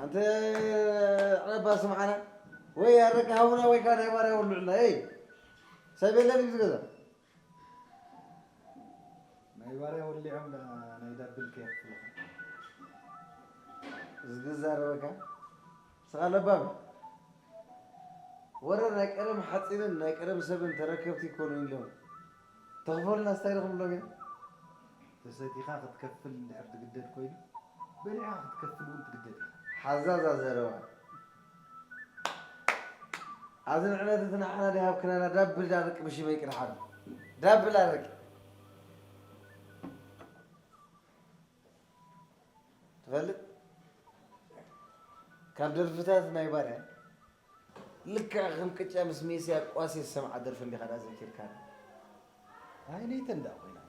أنت أنا بس معنا ويا ركعونا ويا كان يبغى يقول لنا إيه سبيل لنا كذا ما يبغى يقول لي عمله أنا يدبل كيف زجزار وكا سأل باب ورا نكرم حاطين نكرم سبن تركبتي كونين لهم تغفر لنا ستايلهم لهم تسيتي خاطر تكفل اللي حد قدر كويس بلي عاخد تكفل وانت قدر حزازة زروا عايزين عنادتنا احنا اللي هبكنا دبل دارك مش بيك الحد دبل دارك تفلت كان درفتات نايبارها لك غم كتشا مسميسي قواسي السمع درف اللي خلاص كثير كان هاي نيت نداوينا